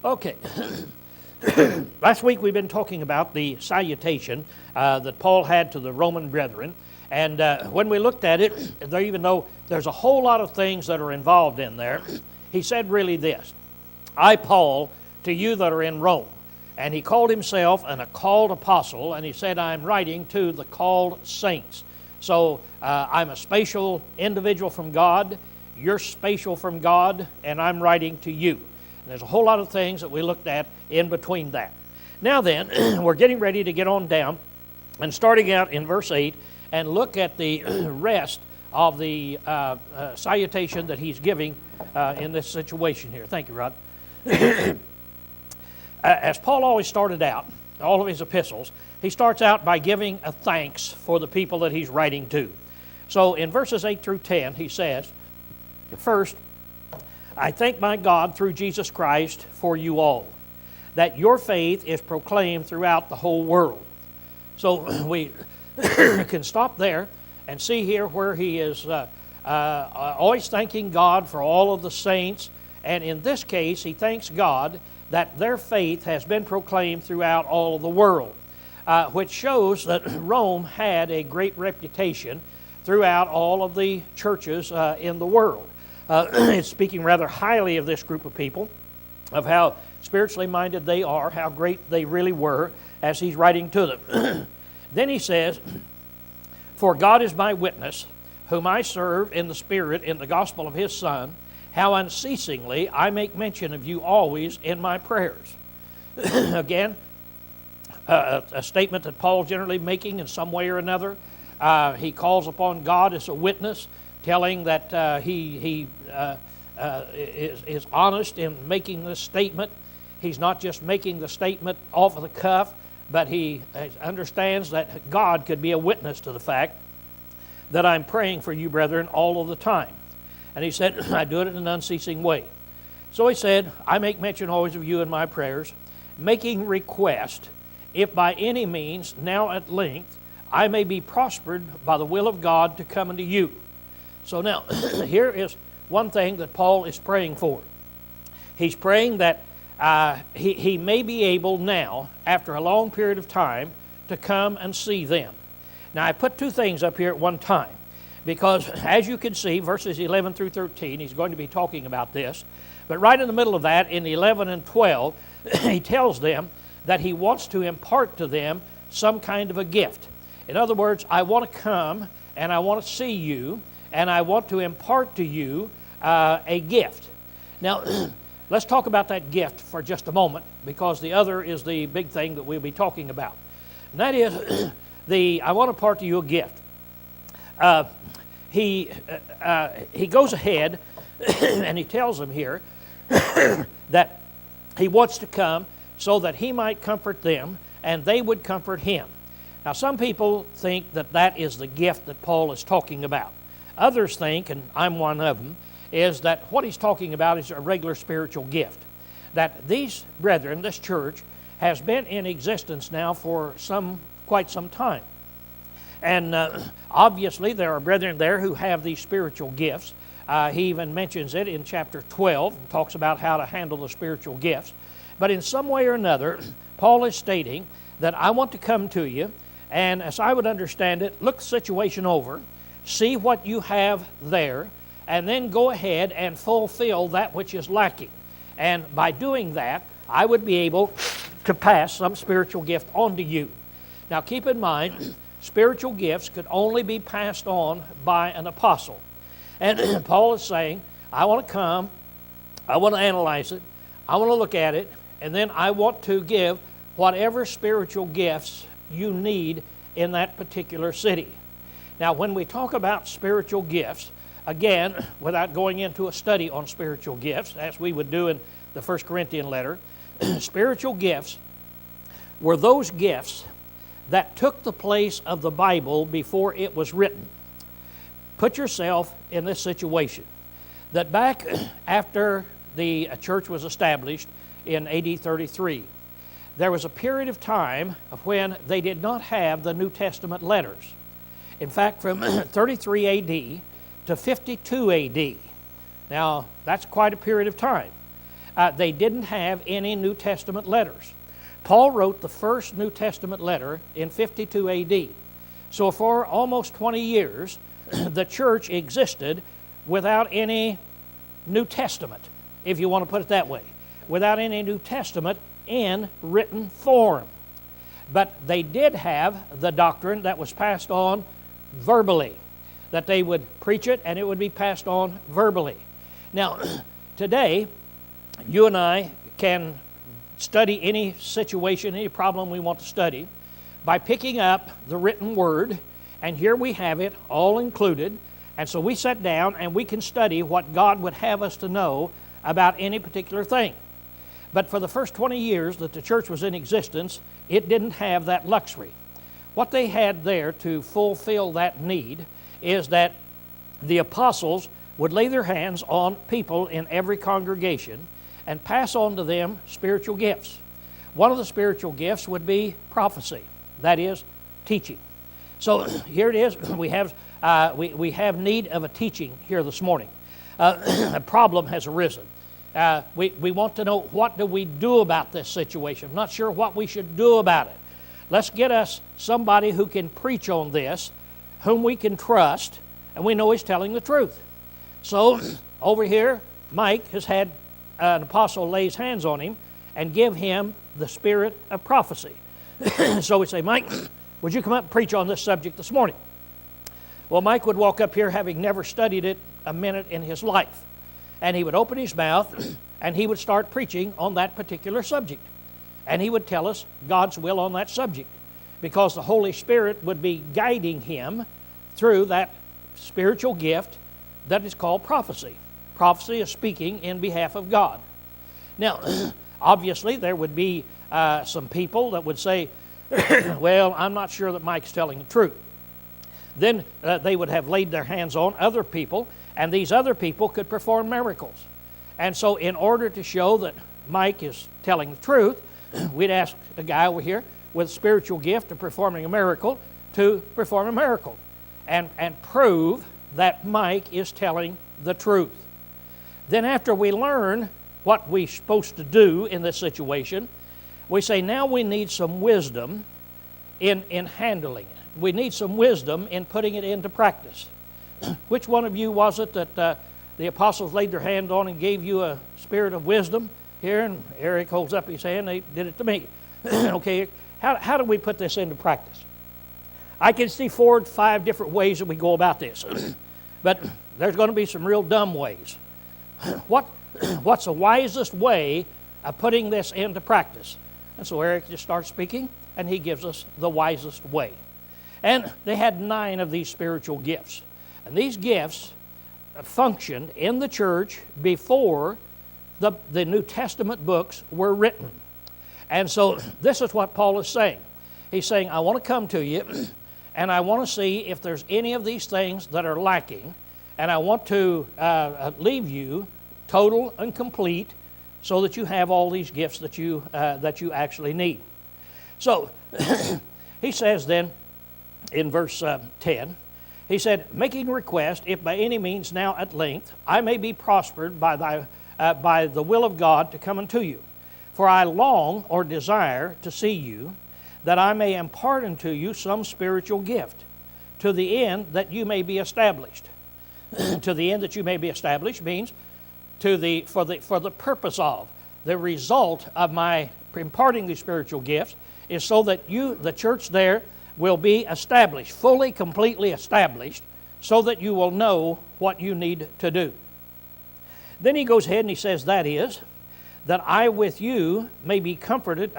Okay. Last week we've been talking about the salutation that Paul had to the Roman brethren. And when we looked at it, even though there's a whole lot of things that are involved in there, he said really this: I, Paul, to you that are in Rome. And he called himself a called apostle, and he said, I'm writing to the called saints. So I'm a special individual from God, you're special from God, and I'm writing to you. And there's a whole lot of things that we looked at in between that. Now then, we're getting ready to get on down, and starting out in verse 8, and look at the rest of the salutation that he's giving in this situation here. Thank you, Rod. As Paul always started out, all of his epistles, he starts out by giving a thanks for the people that he's writing to. So in verses 8 through 10, he says, first, I thank my God through Jesus Christ for you all, that your faith is proclaimed throughout the whole world. So we can stop there and see here where he is always thanking God for all of the saints. And in this case, he thanks God that their faith has been proclaimed throughout all of the world, which shows that Rome had a great reputation throughout all of the churches in the world. It's speaking rather highly of this group of people, of how spiritually minded they are, how great they really were, as he's writing to them. Then he says, for God is my witness, whom I serve in the Spirit in the gospel of his Son, how unceasingly I make mention of you always in my prayers. Again, a statement that Paul's generally making in some way or another. He calls upon God as a witness, telling that he is honest in making this statement. He's not just making the statement off of the cuff, but he understands that God could be a witness to the fact that I'm praying for you, brethren, all of the time. And he said, I do it in an unceasing way. So he said, I make mention always of you in my prayers, making request, if by any means, now at length, I may be prospered by the will of God to come unto you. So now, here is one thing that Paul is praying for. He's praying that he may be able now, after a long period of time, to come and see them. Now, I put two things up here at one time, because as you can see, verses 11 through 13, he's going to be talking about this. But right in the middle of that, in 11 and 12, he tells them that he wants to impart to them some kind of a gift. In other words, I want to come and I want to see you, and I want to impart to you a gift. Now, let's talk about that gift for just a moment, because the other is the big thing that we'll be talking about. And that is, I want to impart to you a gift. He goes ahead and he tells them here that he wants to come so that he might comfort them and they would comfort him. Now, some people think that that is the gift that Paul is talking about. Others think, and I'm one of them, is that what he's talking about is a regular spiritual gift. That these brethren, this church, has been in existence now for quite some time. And obviously there are brethren there who have these spiritual gifts. He even mentions it in chapter 12, and talks about how to handle the spiritual gifts. But in some way or another, Paul is stating that I want to come to you, and as I would understand it, look the situation over, see what you have there, and then go ahead and fulfill that which is lacking. And by doing that, I would be able to pass some spiritual gift on to you. Now keep in mind, spiritual gifts could only be passed on by an apostle. And Paul is saying, I want to come, I want to analyze it, I want to look at it, and then I want to give whatever spiritual gifts you need in that particular city. Now, when we talk about spiritual gifts, again, without going into a study on spiritual gifts, as we would do in the 1 Corinthian letter, spiritual gifts were those gifts that took the place of the Bible before it was written. Put yourself in this situation, that back after the church was established in AD 33, there was a period of time when they did not have the New Testament letters. In fact, from 33 AD to 52 AD. Now, that's quite a period of time. they didn't have any New Testament letters. Paul wrote the first New Testament letter in 52 AD. So for almost 20 years, the church existed without any New Testament, if you want to put it that way, without any New Testament in written form. But they did have the doctrine that was passed on verbally, that they would preach it and it would be passed on verbally. Now, today, you and I can study any situation, any problem we want to study by picking up the written word, and here we have it all included. And so we sit down and we can study what God would have us to know about any particular thing. But for the first 20 years that the church was in existence, it didn't have that luxury. What they had there to fulfill that need is that the apostles would lay their hands on people in every congregation and pass on to them spiritual gifts. One of the spiritual gifts would be prophecy, that is, teaching. So here it is. We have need of a teaching here this morning. A problem has arisen. We want to know, what do we do about this situation? I'm not sure what we should do about it. Let's get us somebody who can preach on this, whom we can trust, and we know he's telling the truth. So over here, Mike has had an apostle lay his hands on him and give him the spirit of prophecy. So we say, Mike, would you come up and preach on this subject this morning? Well, Mike would walk up here having never studied it a minute in his life. And he would open his mouth and he would start preaching on that particular subject. And he would tell us God's will on that subject, because the Holy Spirit would be guiding him through that spiritual gift that is called prophecy. Prophecy is speaking in behalf of God. Now, obviously, there would be some people that would say, well, I'm not sure that Mike's telling the truth. Then they would have laid their hands on other people, and these other people could perform miracles. And so in order to show that Mike is telling the truth, we'd ask a guy over here with a spiritual gift of performing a miracle to perform a miracle and prove that Mike is telling the truth. Then after we learn what we're supposed to do in this situation, we say now we need some wisdom in handling it. We need some wisdom in putting it into practice. Which one of you was it that the apostles laid their hand on and gave you a spirit of wisdom? Here, and Eric holds up his hand, they did it to me. Okay, how do we put this into practice? I can see 4 or 5 different ways that we go about this. But there's going to be some real dumb ways. What's the wisest way of putting this into practice? And so Eric just starts speaking, and he gives us the wisest way. And they had 9 of these spiritual gifts. And these gifts functioned in the church before the New Testament books were written. And so this is what Paul is saying. He's saying, I want to come to you, and I want to see if there's any of these things that are lacking, and I want to leave you total and complete so that you have all these gifts that you actually need. So he says then in verse 10, he said, making request, if by any means now at length I may be prospered by the will of God to come unto you. For I long or desire to see you, that I may impart unto you some spiritual gift, to the end that you may be established. To the end that you may be established means for the purpose of. The result of my imparting these spiritual gifts is so that you, the church there, will be established, fully, completely established, so that you will know what you need to do. Then he goes ahead and he says, that is, that I with you may be comforted,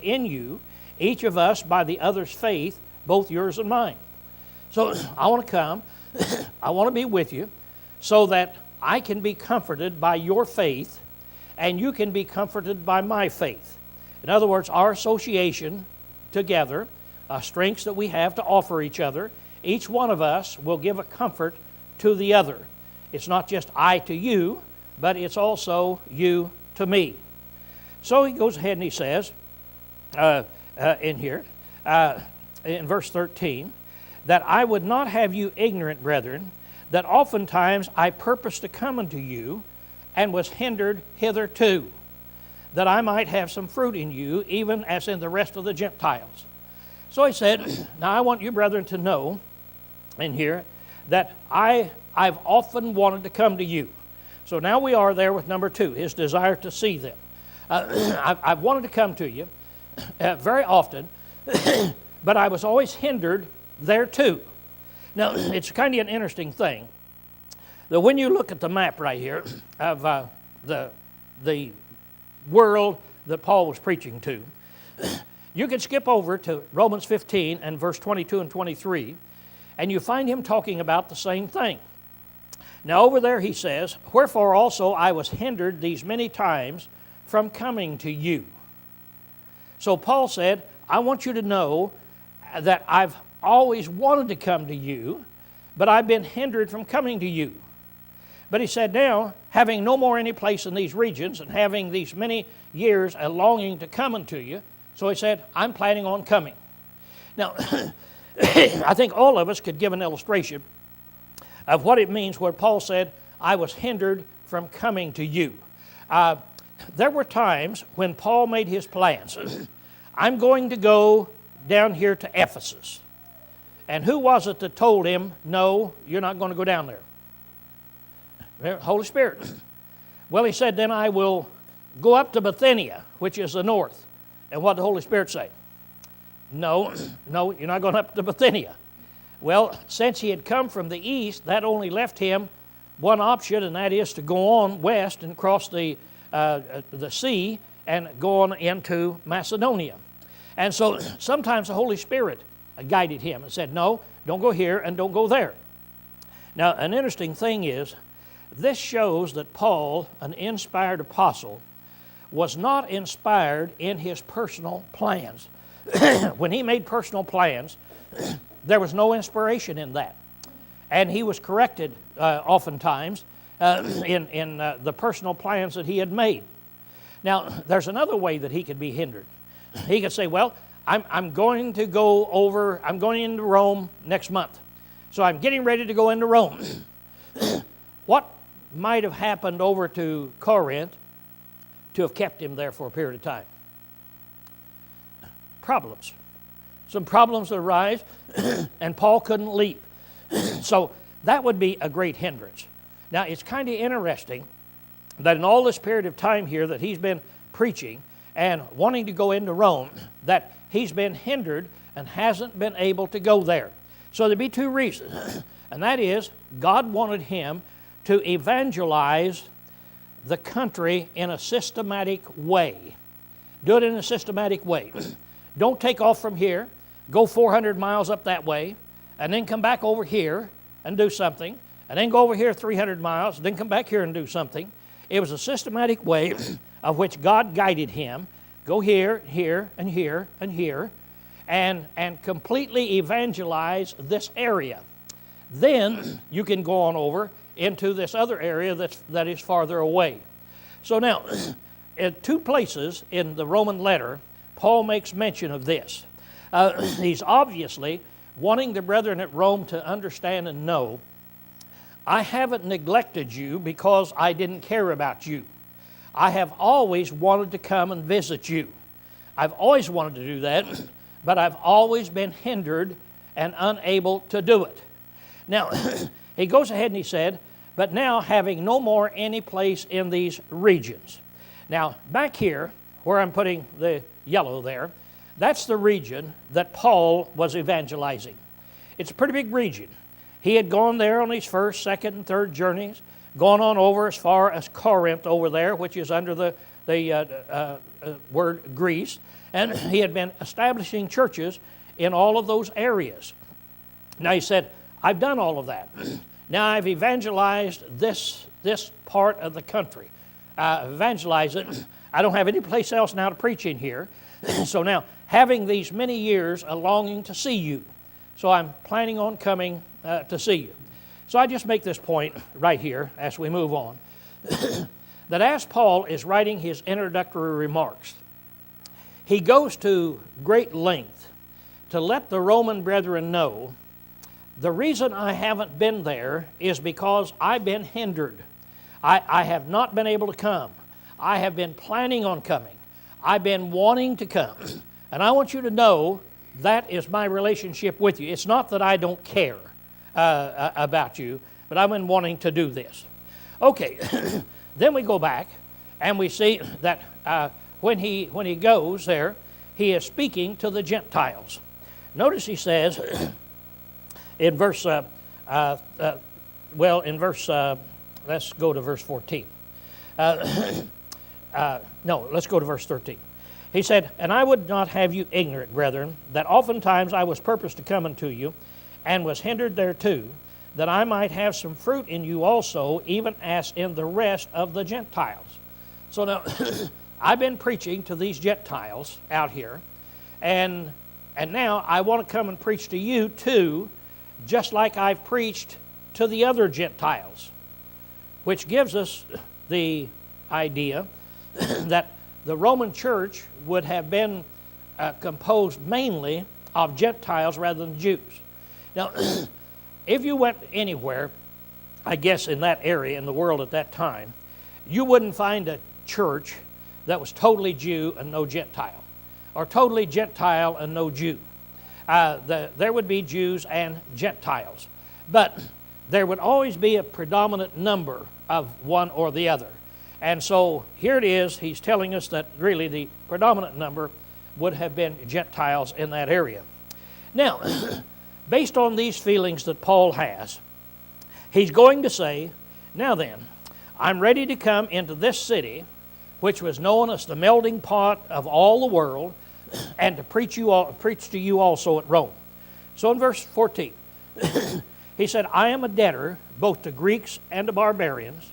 in you, each of us by the other's faith, both yours and mine. So I want to come, I want to be with you, so that I can be comforted by your faith, and you can be comforted by my faith. In other words, our association together, strengths that we have to offer each other, each one of us will give a comfort to the other. It's not just I to you, but it's also you to me. So he goes ahead and he says in here, in verse 13, that I would not have you ignorant, brethren, that oftentimes I purpose to come unto you, and was hindered hitherto, that I might have some fruit in you, even as in the rest of the Gentiles. So he said, now I want you, brethren, to know in here that I've often wanted to come to you. So now we are there with number 2, his desire to see them. I've wanted to come to you very often, but I was always hindered there too. Now, it's kind of an interesting thing that when you look at the map right here of the world that Paul was preaching to, you can skip over to Romans 15 and verse 22 and 23, and you find him talking about the same thing. Now over there he says, wherefore also I was hindered these many times from coming to you. So Paul said, I want you to know that I've always wanted to come to you, but I've been hindered from coming to you. But he said, now, having no more any place in these regions and having these many years a longing to come unto you, so he said, I'm planning on coming. Now, I think all of us could give an illustration of what it means where Paul said, I was hindered from coming to you. There were times when Paul made his plans. I'm going to go down here to Ephesus. And who was it that told him, no, you're not going to go down there? Holy Spirit. Well, he said, then I will go up to Bithynia, which is the north. And what did the Holy Spirit say? No, you're not going up to Bithynia. Well, since he had come from the east, that only left him one option, and that is to go on west and cross the sea and go on into Macedonia. And so sometimes the Holy Spirit guided him and said, no, don't go here and don't go there. Now, an interesting thing is, this shows that Paul, an inspired apostle, was not inspired in his personal plans. When he made personal plans, there was no inspiration in that. And he was corrected oftentimes in the personal plans that he had made. Now, there's another way that he could be hindered. He could say, well, I'm going into Rome next month. So I'm getting ready to go into Rome. What might have happened over to Corinth to have kept him there for a period of time? Problems. Some problems arise, and Paul couldn't leave. So that would be a great hindrance. Now, it's kind of interesting that in all this period of time here that he's been preaching and wanting to go into Rome, that he's been hindered and hasn't been able to go there. So there'd be two reasons, and that is God wanted him to evangelize the country in a systematic way. Do it in a systematic way. Don't take off from here, go 400 miles up that way, and then come back over here and do something, and then go over here 300 miles, then come back here and do something. It was a systematic way of which God guided him. Go here, here, and here, and here, and completely evangelize this area. Then you can go on over into this other area that is farther away. So now, at two places in the Roman letter, Paul makes mention of this. He's obviously wanting the brethren at Rome to understand and know, I haven't neglected you because I didn't care about you. I have always wanted to come and visit you. I've always wanted to do that, but I've always been hindered and unable to do it. Now, he goes ahead and he said, but now having no more any place in these regions. Now, back here, where I'm putting the yellow there, that's the region that Paul was evangelizing. It's a pretty big region. He had gone there on his first, second, and third journeys, gone on over as far as Corinth over there, which is under the word Greece, and he had been establishing churches in all of those areas. Now he said, I've done all of that. Now I've evangelized this part of the country. Evangelized it. I don't have any place else now to preach in here. So now, having these many years a longing to see you. So I'm planning on coming to see you. So I just make this point right here as we move on. That as Paul is writing his introductory remarks, he goes to great length to let the Roman brethren know the reason I haven't been there is because I've been hindered. I have not been able to come. I have been planning on coming. I've been wanting to come. And I want you to know that is my relationship with you. It's not that I don't care about you, but I've been wanting to do this. Okay, then we go back and we see that when he goes there, he is speaking to the Gentiles. Notice he says in verse, let's go to verse 14. No, let's go to verse 13. He said, "And I would not have you ignorant, brethren, that oftentimes I was purposed to come unto you, and was hindered thereto, that I might have some fruit in you also, even as in the rest of the Gentiles." So now, I've been preaching to these Gentiles out here, and now I want to come and preach to you too, just like I've preached to the other Gentiles, which gives us the idea that the Roman church would have been composed mainly of Gentiles rather than Jews. Now, if you went anywhere, I guess in that area in the world at that time, you wouldn't find a church that was totally Jew and no Gentile, or totally Gentile and no Jew. There would be Jews and Gentiles, but there would always be a predominant number of one or the other. And so here it is, he's telling us that really the predominant number would have been Gentiles in that area. Now, based on these feelings that Paul has, he's going to say, "Now then, I'm ready to come into this city, which was known as the melting pot of all the world, and to preach to you also at Rome." So in verse 14, he said, "I am a debtor both to Greeks and to barbarians,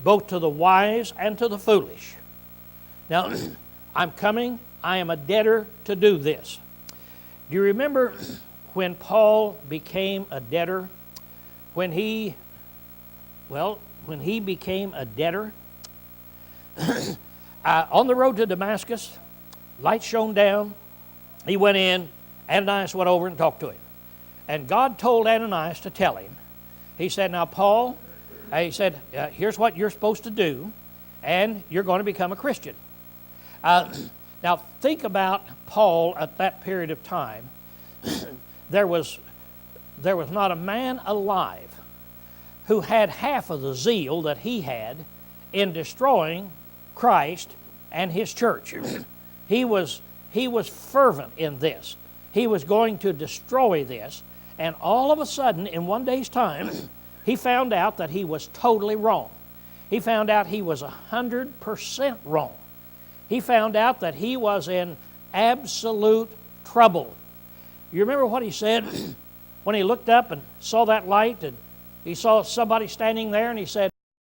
both to the wise and to the foolish." Now, I'm coming, I am a debtor to do this. Do you remember when Paul became a debtor? When he became a debtor, on the road to Damascus, light shone down, he went in, Ananias went over and talked to him. And God told Ananias to tell him, he said, "Now Paul," he said, "here's what you're supposed to do, and you're going to become a Christian." Now think about Paul at that period of time. There was not a man alive who had half of the zeal that he had in destroying Christ and his church. He was fervent in this. He was going to destroy this, and all of a sudden, in one day's time, he found out that he was totally wrong. He found out he was 100% wrong. He found out that he was in absolute trouble. You remember what he said when he looked up and saw that light, and he saw somebody standing there, and he said,